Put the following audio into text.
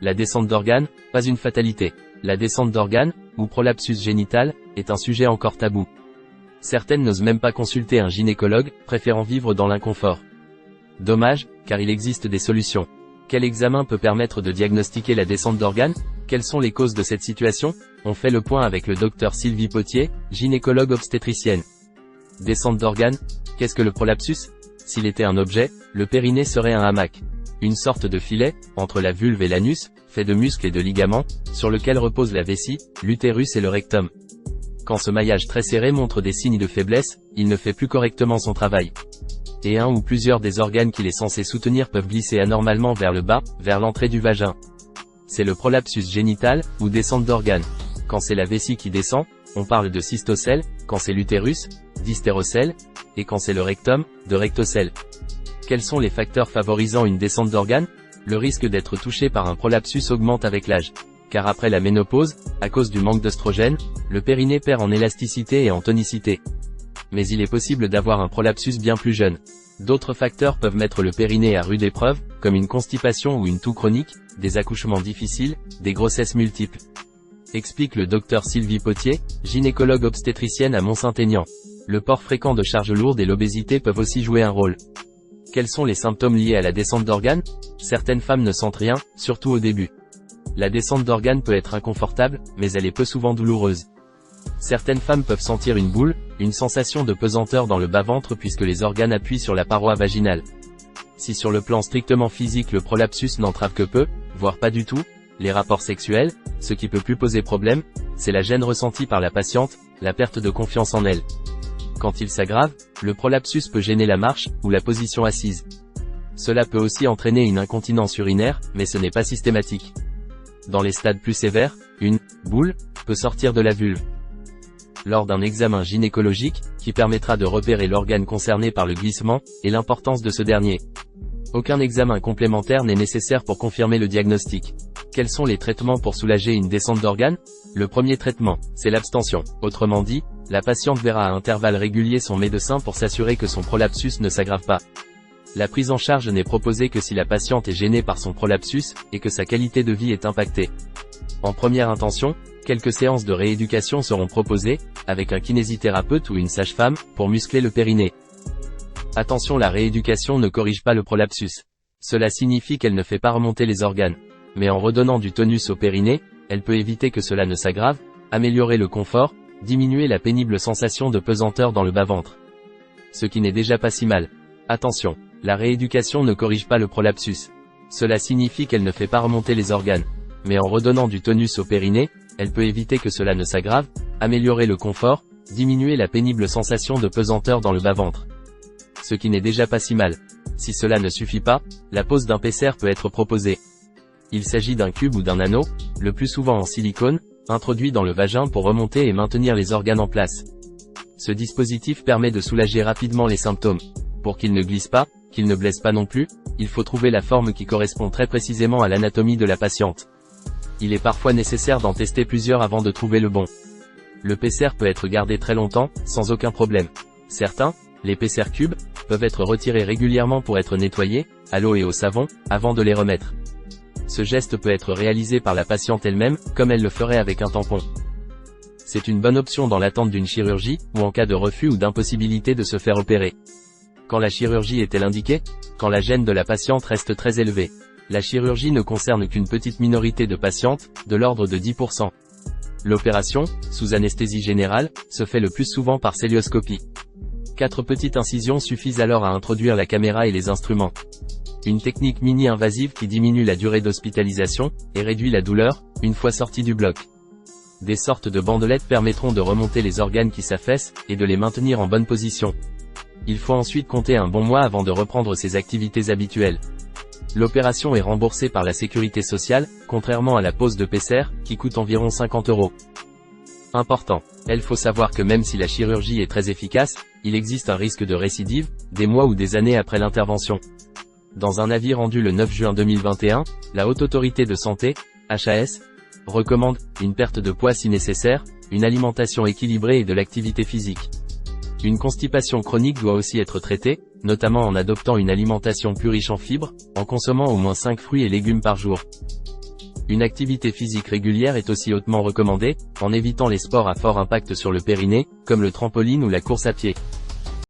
La descente d'organes, pas une fatalité. La descente d'organes, ou prolapsus génital, est un sujet encore tabou. Certaines n'osent même pas consulter un gynécologue, préférant vivre dans l'inconfort. Dommage, car il existe des solutions. Quel examen peut permettre de diagnostiquer la descente d'organes? Quelles sont les causes de cette situation? On fait le point avec le docteur Sylvie Potier, gynécologue obstétricienne. Descente d'organes, qu'est-ce que le prolapsus? S'il était un objet, le périnée serait un hamac. Une sorte de filet, entre la vulve et l'anus, fait de muscles et de ligaments, sur lequel repose la vessie, l'utérus et le rectum. Quand ce maillage très serré montre des signes de faiblesse, il ne fait plus correctement son travail. Et un ou plusieurs des organes qu'il est censé soutenir peuvent glisser anormalement vers le bas, vers l'entrée du vagin. C'est le prolapsus génital, ou descente d'organes. Quand c'est la vessie qui descend, on parle de cystocèle, quand c'est l'utérus, d'hystérocèle, et quand c'est le rectum, de rectocèle. Quels sont les facteurs favorisant une descente d'organes? Le risque d'être touché par un prolapsus augmente avec l'âge. Car après la ménopause, à cause du manque d'œstrogène, le périnée perd en élasticité et en tonicité. Mais il est possible d'avoir un prolapsus bien plus jeune. D'autres facteurs peuvent mettre le périnée à rude épreuve, comme une constipation ou une toux chronique, des accouchements difficiles, des grossesses multiples. Explique le docteur Sylvie Potier, gynécologue obstétricienne à Mont-Saint-Aignan. Le port fréquent de charges lourdes et l'obésité peuvent aussi jouer un rôle. Quels sont les symptômes liés à la descente d'organes? Certaines femmes ne sentent rien, surtout au début. La descente d'organes peut être inconfortable, mais elle est peu souvent douloureuse. Certaines femmes peuvent sentir une boule, une sensation de pesanteur dans le bas-ventre puisque les organes appuient sur la paroi vaginale. Si sur le plan strictement physique le prolapsus n'entrave que peu, voire pas du tout, les rapports sexuels, ce qui peut plus poser problème, c'est la gêne ressentie par la patiente, la perte de confiance en elle. Quand il s'aggrave, le prolapsus peut gêner la marche, ou la position assise. Cela peut aussi entraîner une incontinence urinaire, mais ce n'est pas systématique. Dans les stades plus sévères, une boule peut sortir de la vulve. Lors d'un examen gynécologique, qui permettra de repérer l'organe concerné par le glissement, et l'importance de ce dernier. Aucun examen complémentaire n'est nécessaire pour confirmer le diagnostic. Quels sont les traitements pour soulager une descente d'organes? Le premier traitement, c'est l'abstention. Autrement dit, la patiente verra à intervalles réguliers son médecin pour s'assurer que son prolapsus ne s'aggrave pas. La prise en charge n'est proposée que si la patiente est gênée par son prolapsus, et que sa qualité de vie est impactée. En première intention, quelques séances de rééducation seront proposées, avec un kinésithérapeute ou une sage-femme, pour muscler le périnée. Attention, la rééducation ne corrige pas le prolapsus. Cela signifie qu'elle ne fait pas remonter les organes. Mais en redonnant du tonus au périnée, elle peut éviter que cela ne s'aggrave, améliorer le confort, diminuer la pénible sensation de pesanteur dans le bas-ventre. Ce qui n'est déjà pas si mal. Attention, la rééducation ne corrige pas le prolapsus. Cela signifie qu'elle ne fait pas remonter les organes. Mais en redonnant du tonus au périnée, elle peut éviter que cela ne s'aggrave, améliorer le confort, diminuer la pénible sensation de pesanteur dans le bas-ventre. Ce qui n'est déjà pas si mal. Si cela ne suffit pas, la pose d'un PCR peut être proposée. Il s'agit d'un cube ou d'un anneau, le plus souvent en silicone, introduit dans le vagin pour remonter et maintenir les organes en place. Ce dispositif permet de soulager rapidement les symptômes. Pour qu'il ne glisse pas, qu'il ne blesse pas non plus, il faut trouver la forme qui correspond très précisément à l'anatomie de la patiente. Il est parfois nécessaire d'en tester plusieurs avant de trouver le bon. Le PCR peut être gardé très longtemps, sans aucun problème. Certains, les PCR cubes, peuvent être retirés régulièrement pour être nettoyés, à l'eau et au savon, avant de les remettre. Ce geste peut être réalisé par la patiente elle-même, comme elle le ferait avec un tampon. C'est une bonne option dans l'attente d'une chirurgie, ou en cas de refus ou d'impossibilité de se faire opérer. Quand la chirurgie est-elle indiquée? Quand la gêne de la patiente reste très élevée. La chirurgie ne concerne qu'une petite minorité de patientes, de l'ordre de 10%. L'opération, sous anesthésie générale, se fait le plus souvent par cœlioscopie. 4 petites incisions suffisent alors à introduire la caméra et les instruments. Une technique mini-invasive qui diminue la durée d'hospitalisation, et réduit la douleur, une fois sorti du bloc. Des sortes de bandelettes permettront de remonter les organes qui s'affaissent, et de les maintenir en bonne position. Il faut ensuite compter un bon mois avant de reprendre ses activités habituelles. L'opération est remboursée par la sécurité sociale, contrairement à la pose de PCR, qui coûte environ 50 €. Important. Il faut savoir que même si la chirurgie est très efficace, il existe un risque de récidive, des mois ou des années après l'intervention. Dans un avis rendu le 9 juin 2021, la Haute Autorité de Santé, HAS, recommande une perte de poids si nécessaire, une alimentation équilibrée et de l'activité physique. Une constipation chronique doit aussi être traitée, notamment en adoptant une alimentation plus riche en fibres, en consommant au moins 5 fruits et légumes par jour. Une activité physique régulière est aussi hautement recommandée, en évitant les sports à fort impact sur le périnée, comme le trampoline ou la course à pied.